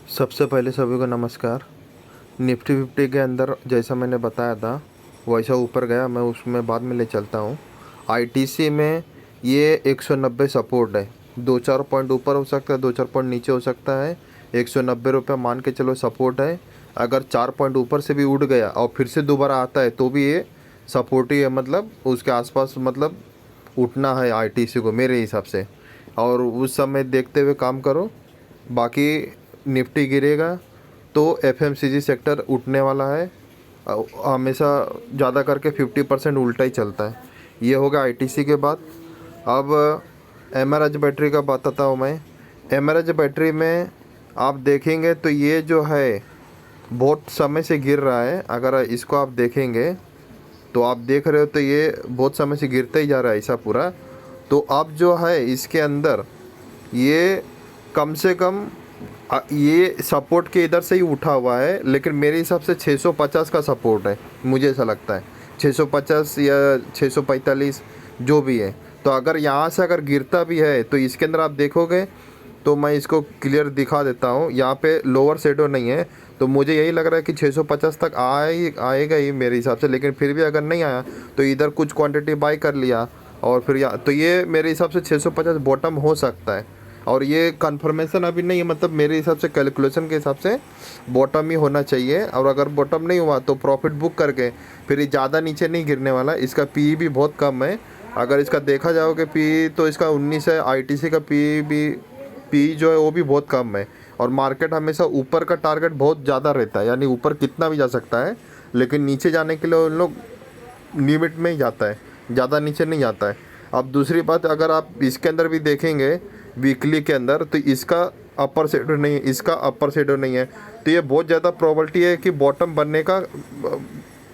सबसे पहले सभी को नमस्कार। निफ्टी फिफ्टी के अंदर जैसा मैंने बताया था वैसा ऊपर गया, मैं उसमें बाद में ले चलता हूँ। आईटीसी में ये 190 सपोर्ट है। 2-4 पॉइंट ऊपर हो सकता है, 2-4 पॉइंट नीचे हो सकता है। 190 रुपये मान के चलो सपोर्ट है। अगर 4 पॉइंट ऊपर से भी उठ गया और फिर से दोबारा आता है तो भी ये सपोर्ट ही है, मतलब उसके आसपास मतलब उठना है आईटीसी को मेरे हिसाब से। और उस समय देखते हुए काम करो। बाकी निफ्टी गिरेगा तो एफएमसीजी सेक्टर उठने वाला है। हमेशा ज़्यादा करके 50% उल्टा ही चलता है। ये होगा आईटीसी के बाद। अब एमआरएच बैटरी का बताता हूँ मैं। एमआरएच बैटरी में आप देखेंगे तो ये जो है बहुत समय से गिर रहा है। अगर इसको आप देखेंगे तो आप देख रहे हो तो ये बहुत समय से गिरता ही जा रहा है ऐसा पूरा। तो अब जो है इसके अंदर ये कम से कम ये सपोर्ट के इधर से ही उठा हुआ है, लेकिन मेरे हिसाब से 650 का सपोर्ट है, मुझे ऐसा लगता है। 650 या 645 जो भी है। तो अगर यहाँ से अगर गिरता भी है तो इसके अंदर आप देखोगे तो मैं इसको क्लियर दिखा देता हूँ। यहाँ पे लोअर शेडो नहीं है, तो मुझे यही लग रहा है कि 650 तक आएगा ही मेरे हिसाब से। लेकिन फिर भी अगर नहीं आया तो इधर कुछ क्वांटिटी बाई कर लिया और फिर यहाँ तो ये मेरे हिसाब से 650 बॉटम हो सकता है। और ये कंफर्मेशन अभी नहीं है, मतलब मेरे हिसाब से कैलकुलेशन के हिसाब से बॉटम ही होना चाहिए। और अगर बॉटम नहीं हुआ तो प्रॉफिट बुक करके फिर ये ज़्यादा नीचे नहीं गिरने वाला। इसका पी भी बहुत कम है। अगर इसका देखा जाओगे पी तो इसका 19 है। आईटीसी का पी जो है वो भी बहुत कम है। और मार्केट हमेशा ऊपर का टारगेट बहुत ज़्यादा रहता है, यानी ऊपर कितना भी जा सकता है, लेकिन नीचे जाने के लिए उन लोग लिमिट में ही जाता है, ज़्यादा नीचे नहीं जाता है। अब दूसरी बात, अगर आप इसके अंदर भी देखेंगे वीकली के अंदर तो इसका अपर शेडो नहीं है, इसका अपर शेडो नहीं है। तो ये बहुत ज़्यादा प्रोबेबिलिटी है कि बॉटम बनने का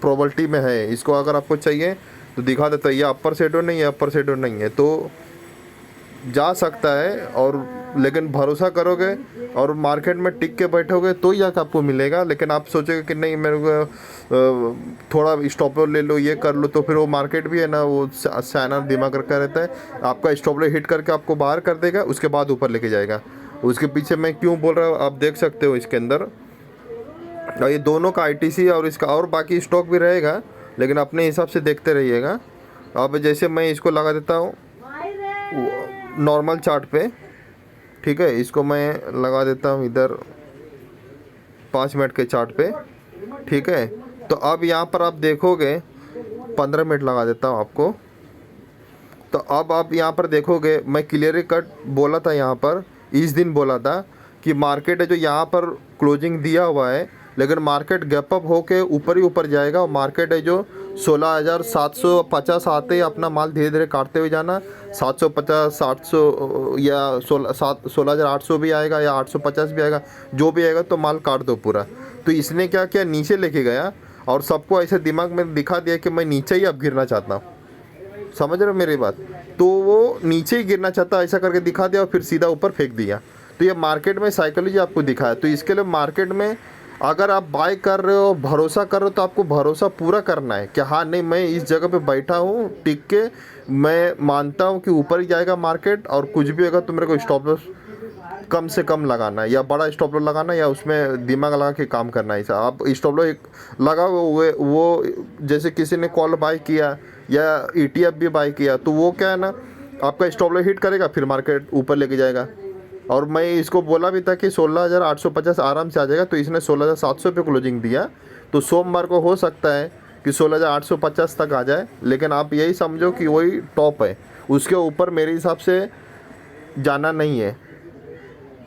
प्रोबेबिलिटी में है। इसको अगर आपको चाहिए तो दिखा देता है। ये अपर शेडो नहीं है, अपर शेडो नहीं है तो जा सकता है। और लेकिन भरोसा करोगे और मार्केट में टिक के बैठोगे तो ही जाकर आपको मिलेगा। लेकिन आप सोचोगे कि नहीं मेरे को थोड़ा स्टॉप लॉस ले लो, ये कर लो, तो फिर वो मार्केट भी है ना, वो सयाना दिमाग रखा रहता है। आपका स्टॉप लॉस हिट करके आपको बाहर कर देगा, उसके बाद ऊपर लेके जाएगा। उसके पीछे मैं क्यों बोल रहा हूँ आप देख सकते हो इसके अंदर। और ये दोनों का आईटीसी और इसका और बाकी स्टॉक भी रहेगा, लेकिन अपने हिसाब से देखते रहिएगा। अब जैसे मैं इसको लगा देता हूँ नॉर्मल चार्ट पे, ठीक है। इसको मैं लगा देता हूँ इधर 5 मिनट के चार्ट पे, ठीक है। तो अब यहाँ पर आप देखोगे 15 मिनट लगा देता हूँ आपको। तो अब आप यहाँ पर देखोगे मैं क्लियर कट बोला था, यहाँ पर इस दिन बोला था कि मार्केट है जो यहाँ पर क्लोजिंग दिया हुआ है, लेकिन मार्केट गैप अप होके ऊपर ही ऊपर जाएगा। और मार्केट है जो 16,750 आते ही अपना माल धीरे धीरे काटते हुए जाना। 750, 700 या 16,800 भी आएगा या 850 भी आएगा, जो भी आएगा तो माल काट दो पूरा। तो इसने क्या किया, नीचे लेके गया और सबको ऐसे दिमाग में दिखा दिया कि मैं नीचे ही अब गिरना चाहता हूँ। समझ रहे हो मेरी बात? तो वो नीचे ही गिरना चाहता, ऐसा करके दिखा दिया और फिर सीधा ऊपर फेंक दिया। तो ये मार्केट में साइकोलॉजी आपको दिखाया। तो इसके लिए मार्केट में अगर आप बाय कर रहे हो, भरोसा कर रहे हो, तो आपको भरोसा पूरा करना है कि हाँ नहीं मैं इस जगह पे बैठा हूँ टिक के, मैं मानता हूँ कि ऊपर ही जाएगा मार्केट। और कुछ भी होगा तो मेरे को स्टॉप लॉस कम से कम लगाना है, या बड़ा स्टॉप लॉस लगाना है, या उसमें दिमाग लगा के काम करना है। ऐसा आप स्टॉप लॉस लगा वो जैसे किसी ने कॉल बाय किया या ईटीएफ भी बाय किया, तो वो क्या है ना, आपका स्टॉप लॉस हिट करेगा फिर मार्केट ऊपर लेके जाएगा। और मैं इसको बोला भी था कि 16,850 आराम से आ जाएगा, तो इसने 16,700 पे क्लोजिंग दिया। तो सोमवार को हो सकता है कि 16,850 तक आ जाए। लेकिन आप यही समझो कि वही टॉप है, उसके ऊपर मेरे हिसाब से जाना नहीं है,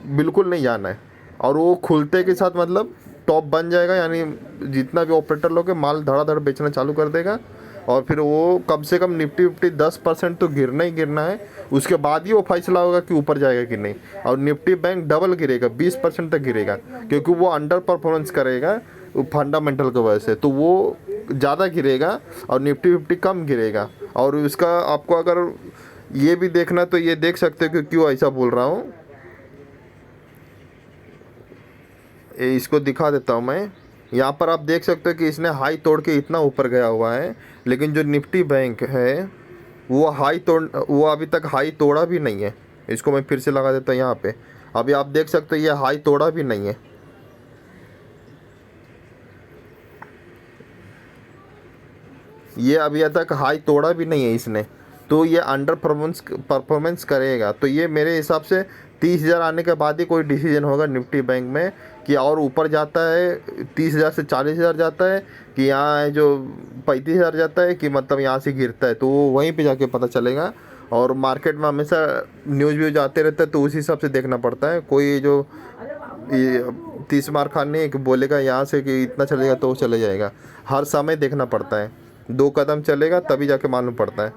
बिल्कुल नहीं जाना है। और वो खुलते के साथ मतलब टॉप बन जाएगा, यानी जितना भी ऑपरेटर लोग माल धड़ाधड़ बेचना चालू कर देगा। और फिर वो कम से कम निफ्टी फिफ्टी 10% तो गिरना ही गिरना है। उसके बाद ही वो फैसला होगा कि ऊपर जाएगा कि नहीं। और निफ्टी बैंक डबल गिरेगा, 20% तक गिरेगा, क्योंकि वो अंडर परफॉर्मेंस करेगा फंडामेंटल की वजह से। तो वो ज़्यादा गिरेगा और निफ्टी फिफ्टी कम गिरेगा। और उसका आपको अगर ये भी देखना तो ये देख सकते हो कि क्यों ऐसा बोल रहा हूँ। इसको दिखा देता हूँ मैं। यहाँ पर आप देख सकते हो कि इसने हाई तोड़ के इतना ऊपर गया हुआ है, लेकिन जो निफ्टी बैंक है वो अभी तक हाई तोड़ा भी नहीं है। इसको मैं फिर से लगा देता हूँ यहाँ पे। अभी आप देख सकते हो ये हाई तोड़ा भी नहीं है, ये अभी तक हाई तोड़ा भी नहीं है इसने, तो ये अंडर परफॉर्मेंस करेगा। तो ये मेरे हिसाब से 30,000 आने के बाद ही कोई डिसीजन होगा निफ्टी बैंक में कि और ऊपर जाता है 30,000 से 40,000 जाता है कि यहाँ है जो 35,000 जाता है कि मतलब यहाँ से गिरता है, तो वो वहीं पे जाके पता चलेगा। और मार्केट में हमेशा न्यूज़ व्यूज आते रहते हैं, तो उसी हिसाब से देखना पड़ता है। कोई जो 30 मार खाने एक बोलेगा यहाँ से कि इतना चलेगा तो वो चले जाएगा, हर समय देखना पड़ता है। 2 कदम चलेगा तभी जाके मालूम पड़ता है।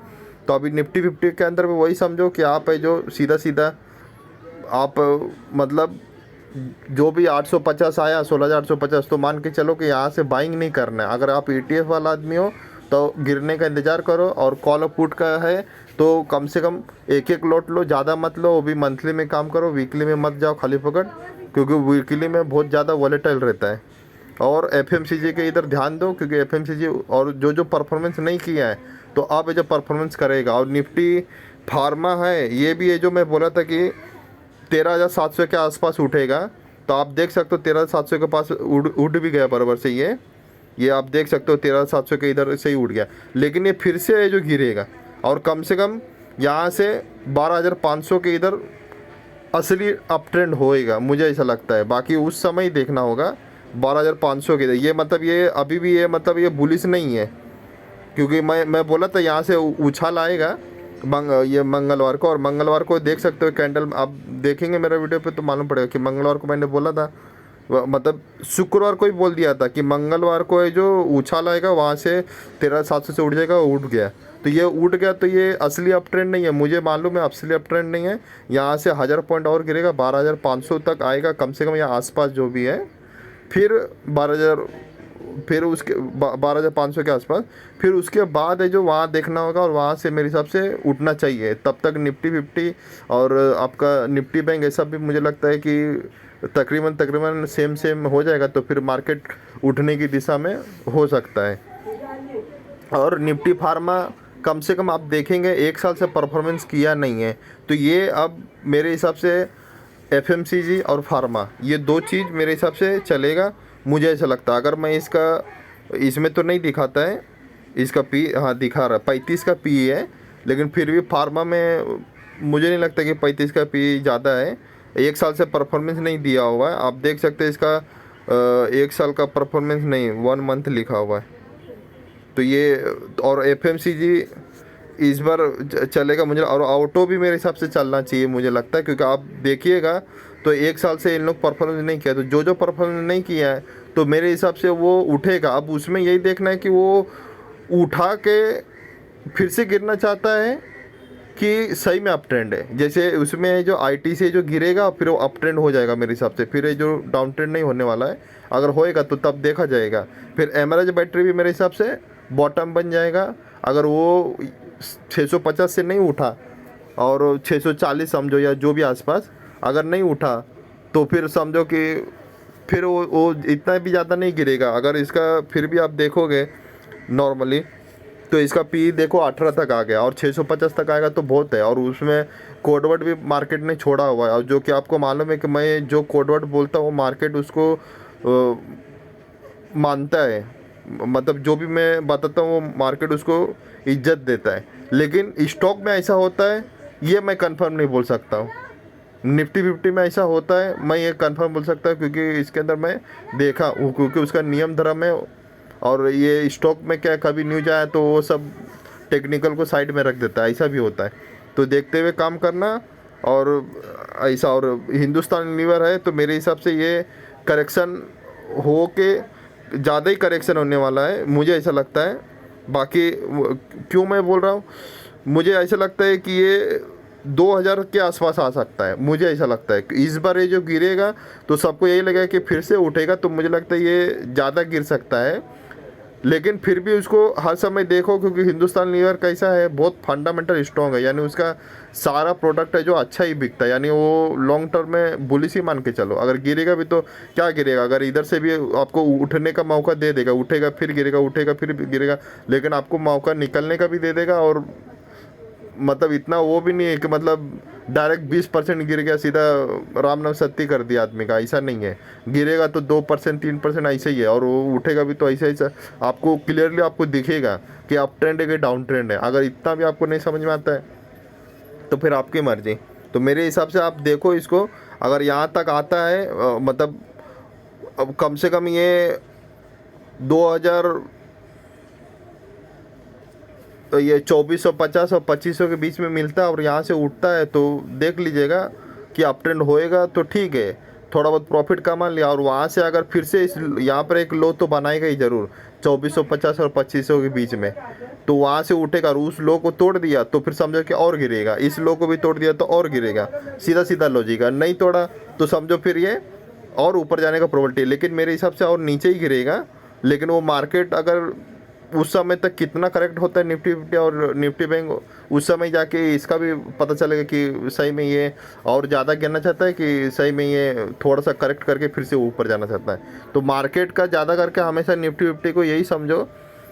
तो अभी निफ्टी 50 के अंदर भी वही समझो कि आप है जो सीधा सीधा आप मतलब जो भी 850 आया 16,850, तो मान के चलो कि यहाँ से बाइंग नहीं करना है। अगर आप ETF वाला आदमी हो तो गिरने का इंतज़ार करो, और कॉल और पुट का है तो कम से कम एक एक लॉट लो, ज़्यादा मत लो। वो भी मंथली में काम करो, वीकली में मत जाओ खाली पकड़, क्योंकि वीकली में बहुत ज़्यादा वॉलेटाइल रहता है। और FMCG के इधर ध्यान दो, क्योंकि FMCG और जो परफॉर्मेंस नहीं किया है तो अब ये जो परफॉर्मेंस करेगा। और निफ्टी फार्मा है, ये भी है जो मैं बोला था कि 13,700 के आसपास उठेगा, तो आप देख सकते हो 13,700 के पास उठ भी गया बराबर से। ये आप देख सकते हो 13,700 के इधर से ही उठ गया, लेकिन ये फिर से है जो गिरेगा। और कम से कम यहाँ से 12,500 के इधर असली अप ट्रेंड होएगा, मुझे ऐसा लगता है। बाकी उस समय ही देखना होगा 12,500 के इधर। ये मतलब ये अभी भी ये मतलब ये बुलिश नहीं है, क्योंकि मैं बोला था यहाँ से उछाल आएगा ये मंगलवार को। और मंगलवार को देख सकते हो कैंडल, आप देखेंगे मेरा वीडियो पे तो मालूम पड़ेगा कि मंगलवार को मैंने बोला था, मतलब शुक्रवार को ही बोल दिया था कि मंगलवार को है जो उछाल आएगा वहाँ से 13,700 से उठ जाएगा। उठ गया तो ये उठ गया, तो ये असली अप ट्रेंड नहीं है, मुझे मालूम है असली अप ट्रेंड नहीं है। यहाँ से 1000 पॉइंट और गिरेगा, 12,500 तक आएगा कम से कम, यहाँ आसपास जो भी है। फिर 12,000, फिर उसके 12,500 के आसपास, फिर उसके बाद है जो वहाँ देखना होगा, और वहाँ से मेरे हिसाब से उठना चाहिए। तब तक निफ्टी 50 और आपका निफ्टी बैंक ऐसा भी मुझे लगता है कि तकरीबन सेम हो जाएगा, तो फिर मार्केट उठने की दिशा में हो सकता है। और निफ्टी फार्मा कम से कम आप देखेंगे 1 साल से परफॉर्मेंस किया नहीं है, तो ये अब मेरे हिसाब से FMCG और फार्मा, ये 2 चीज़ मेरे हिसाब से चलेगा, मुझे ऐसा लगता है। अगर मैं इसमें तो नहीं दिखाता है इसका पी, हाँ दिखा रहा 35 का पी है, लेकिन फिर भी फार्मा में मुझे नहीं लगता कि 35 का पी ज़्यादा है। 1 साल से परफॉर्मेंस नहीं दिया हुआ है, आप देख सकते हैं इसका 1 साल का परफॉर्मेंस नहीं, 1 मंथ लिखा हुआ है। तो ये और FMCG इस बार चलेगा मुझे, और ऑटो भी मेरे हिसाब से चलना चाहिए मुझे लगता है, क्योंकि आप देखिएगा तो 1 साल से इन लोग परफॉर्मेंस नहीं किया, तो जो परफॉर्मेंस नहीं किया है तो मेरे हिसाब से वो उठेगा। अब उसमें यही देखना है कि वो उठा के फिर से गिरना चाहता है कि सही में अप ट्रेंड है। जैसे उसमें जो IT से जो गिरेगा फिर वो अप ट्रेंड हो जाएगा मेरे हिसाब से, फिर ये जो डाउन ट्रेंड नहीं होने वाला है। अगर होएगा तो तब देखा जाएगा। फिर एमआरएच बैटरी भी मेरे हिसाब से बॉटम बन जाएगा। अगर वो 650 से नहीं उठा और 640 समझो या जो भी आसपास अगर नहीं उठा, तो फिर समझो कि फिर वो इतना भी ज़्यादा नहीं गिरेगा। अगर इसका फिर भी आप देखोगे नॉर्मली तो इसका पी देखो 18 तक आ गया, और 650 तक आएगा तो बहुत है। और उसमें कोडवर्ड भी मार्केट ने छोड़ा हुआ है, और जो कि आपको मालूम है कि मैं जो कोडवर्ड बोलता हूँ मार्केट उसको मानता है, मतलब जो भी मैं बताता हूँ वो मार्केट उसको इज्जत देता है। लेकिन स्टॉक में ऐसा होता है ये मैं कंफर्म नहीं बोल सकता हूँ। निफ्टी 50 में ऐसा होता है मैं ये कंफर्म बोल सकता हूँ, क्योंकि इसके अंदर मैं देखा हूँ, क्योंकि उसका नियम धर्म है। और ये स्टॉक में क्या कभी न्यूज आया तो वो सब टेक्निकल को साइड में रख देता है, ऐसा भी होता है। तो देखते हुए काम करना। और ऐसा, और हिंदुस्तान लीवर है तो मेरे हिसाब से ये करेक्शन हो के ज़्यादा ही करेक्शन होने वाला है, मुझे ऐसा लगता है। बाकी क्यों मैं बोल रहा हूँ, मुझे ऐसा लगता है कि ये 2000 के आसपास आ सकता है, मुझे ऐसा लगता है। इस बार ये जो गिरेगा तो सबको यही लगेगा कि फिर से उठेगा, तो मुझे लगता है ये ज़्यादा गिर सकता है। लेकिन फिर भी उसको हर समय देखो, क्योंकि हिंदुस्तान लीवर कैसा है, बहुत फंडामेंटल स्ट्रॉन्ग है, यानी उसका सारा प्रोडक्ट है जो अच्छा ही बिकता है, यानी वो लॉन्ग टर्म में बुलिश ही मान के चलो। अगर गिरेगा भी तो क्या गिरेगा, अगर इधर से भी आपको उठने का मौका दे देगा, उठेगा फिर गिरेगा, उठेगा फिर गिरेगा, लेकिन आपको मौका निकलने का भी दे देगा और मतलब इतना वो भी नहीं है कि मतलब डायरेक्ट 20% गिर गया सीधा राम नाम सत्य कर दिया आदमी का, ऐसा नहीं है। गिरेगा तो 2% 3% ऐसे ही है, और वो उठेगा भी तो ऐसा ऐसा आपको क्लियरली आपको दिखेगा कि अप ट्रेंड है कि डाउन ट्रेंड है। अगर इतना भी आपको नहीं समझ में आता है तो फिर आपकी मर्जी। तो मेरे हिसाब से आप देखो इसको, अगर यहाँ तक आता है मतलब अब कम से कम ये 2000 ये 2450 और 2500 के बीच में मिलता है और यहाँ से उठता है तो देख लीजिएगा कि अप ट्रेंड होएगा तो ठीक है, थोड़ा बहुत प्रॉफिट कमा लिया। और वहाँ से अगर फिर से इस यहाँ पर एक लो तो बनाएगा ही ज़रूर 2450 और 2500 के बीच में, तो वहाँ से उठेगा। और उस लो को तोड़ दिया तो फिर समझो कि और गिरेगा, इस लो को भी तोड़ दिया तो और गिरेगा, सीधा सीधा लॉजिक है। नहीं तोड़ा तो समझो फिर ये और ऊपर जाने का प्रोबेबिलिटी है, लेकिन मेरे हिसाब से और नीचे ही गिरेगा। लेकिन वो मार्केट अगर उस समय तक कितना करेक्ट होता है निफ्टी फिफ्टी और निफ्टी बैंक, उस समय जाके इसका भी पता चलेगा कि सही में ये और ज़्यादा गिरना चाहता है कि सही में ये थोड़ा सा करेक्ट करके फिर से ऊपर जाना चाहता है। तो मार्केट का ज़्यादा करके हमेशा निफ्टी फिफ्टी को यही समझो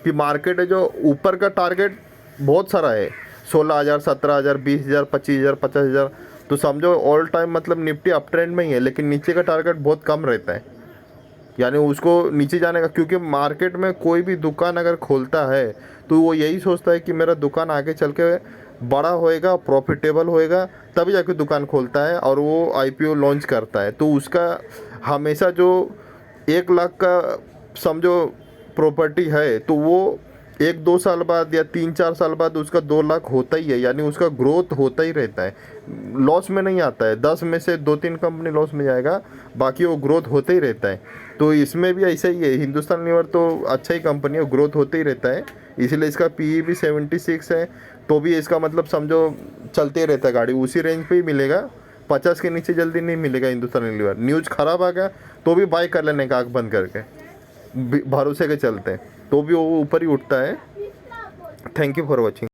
कि मार्केट है जो ऊपर का टारगेट बहुत सारा है, 16,000 17,000 20,000 25,000 50,000, तो समझो ऑल टाइम मतलब निफ्टी अप ट्रेंड में ही है, लेकिन नीचे का टारगेट बहुत कम रहता है, यानी उसको नीचे जाने का। क्योंकि मार्केट में कोई भी दुकान अगर खोलता है तो वो यही सोचता है कि मेरा दुकान आगे चल के बड़ा होएगा, प्रॉफिटेबल होएगा, तभी जाके दुकान खोलता है और वो आईपीओ लॉन्च करता है। तो उसका हमेशा जो 1 लाख का समझो प्रॉपर्टी है तो वो 1-2 साल बाद या 3-4 साल बाद उसका 2 लाख होता ही है, यानी उसका ग्रोथ होता ही रहता है, लॉस में नहीं आता है। 10 में से 2-3 कंपनी लॉस में जाएगा, बाकी वो ग्रोथ होते ही रहता है। तो इसमें भी ऐसा ही है, हिंदुस्तान लीवर तो अच्छा ही कंपनी है, ग्रोथ होते ही रहता है, इसलिए इसका पीई भी 76 है। तो भी इसका मतलब समझो चलते ही रहता है गाड़ी, उसी रेंज पे ही मिलेगा, 50 के नीचे जल्दी नहीं मिलेगा हिंदुस्तान लीवर। न्यूज़ ख़राब आ गया तो भी बाय कर लेने का आँख बंद करके, भरोसे के चलते, तो भी वो ऊपर ही उठता है। Thank you for watching.